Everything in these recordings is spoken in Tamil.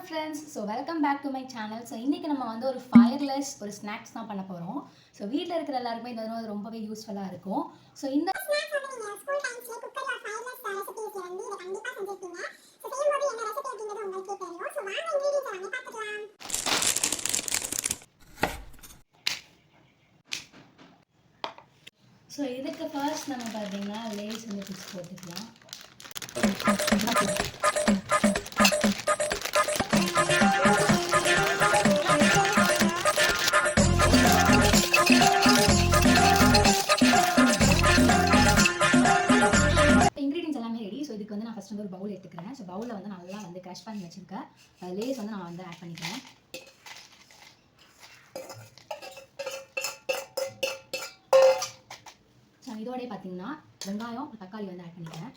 friends, so welcome back to my channel. So இன்னைக்கு நம்ம வந்து ஒரு ஃபயர்லெஸ் ஒரு ஸ்நாக்ஸ் தான் பண்ண போறோம். ஸோ வீட்டில் இருக்கிற எல்லாருக்குமே இது வந்து ரொம்பவே யூஸ்ஃபுல்லாக இருக்கும். ஸோ இந்த ஸ்நாக்ஸ் வந்து நீங்கள் ஸ்கூல் டைம்ஸ்லேயே குக்கரில் ஃபயர்லெஸ் ரெசிபிஸ் வந்து இதை கண்டிப்பாக செஞ்சுருப்பீங்க. ஸோ செய்யும்போது என்ன ரெசிபி அப்படிங்கிறது உங்களுக்கே தெரியும். ஸோ வாங்க இன்க்ரீடியன்ஸ் வாங்கி பார்த்துக்கலாம். ஸோ இதுக்கு ஃபர்ஸ்ட் நம்ம பார்த்தீங்கன்னா லேஸ் வந்து பிச்சு போட்டுக்கலாம். இதுக்கு வந்து நான் ஃபர்ஸ்ட் வந்து ஒரு பவுல் எடுத்துக்கிறேன். ஸோ பவுலில் வந்து நல்லா வந்து க்ரஷ் பண்ணி வச்சுருக்கேன் லேஸ் வந்து நான் வந்து ஆட் பண்ணிக்கிறேன். ஸோ இதோடய பார்த்தீங்கன்னா வெங்காயம் தக்காளி வந்து ஆட் பண்ணிக்கிறேன்.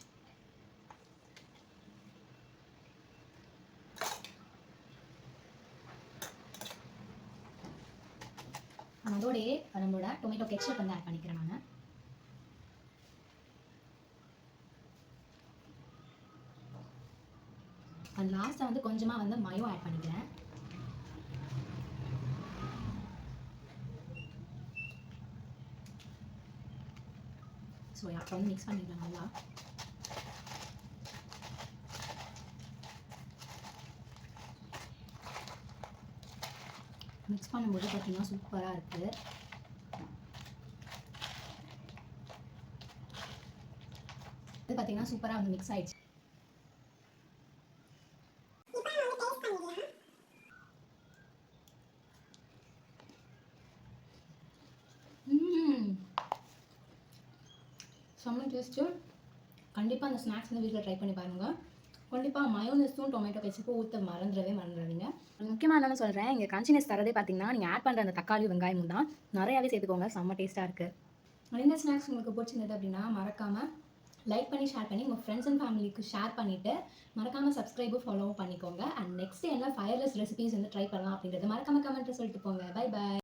அதோடய நம்மளோட டொமேட்டோ கெட்சப் வந்து ஆட் பண்ணிக்கிறேன் நான். அண்ட் லாஸ்ட்டாக வந்து கொஞ்சமாக வந்து மயோ ஆட் பண்ணிக்கிறேன். ஸோ அப்போ வந்து மிக்ஸ் பண்ணிக்கலாம் நல்லா. மிக்ஸ் பண்ணும்போது பார்த்தீங்கன்னா சூப்பராக இருக்குது. இது பார்த்தீங்கன்னா சூப்பராக வந்து மிக்ஸ் ஆயிடுச்சு. செம்ம டேஸ்ட்டு. கண்டிப்பாக அந்த ஸ்நாக்ஸ் வந்து வீட்டில் ட்ரை பண்ணி பாருங்கள். கண்டிப்பாக மயோனஸும் டொமேட்டோ கெச்சப்பும் ஊற்ற மறந்துடாதீங்க. முக்கியமாக என்னென்னு சொல்கிறேன், இங்கே கிரன்ச்சினஸ் தரதே பார்த்தீங்கன்னா நீங்கள் ஆட் பண்ணுற அந்த தக்காளி வெங்காயம் தான் நிறையாவே சேர்த்துக்கோங்க. செம்ம டேஸ்ட்டாக இருக்குது. இந்த ஸ்நாக்ஸ் உங்களுக்கு பிடிச்சிருந்தது அப்படின்னா மறக்காமல் லைக் பண்ணி ஷேர் பண்ணி உங்கள் ஃப்ரெண்ட்ஸ் அண்ட் ஃபேமிலிக்கு ஷேர் பண்ணிவிட்டு மறக்காமல் சப்ஸ்கிரைபும் ஃபாலோவும் பண்ணிக்கோங்க. அண்ட் நெக்ஸ்ட் என்ன ஃபயர்லெஸ் ரெசிபிஸ் வந்து ட்ரை பண்ணலாம் அப்படின்றது மறக்காமல் கமெண்ட்டில் சொல்லிட்டு போங்க. Bye bye.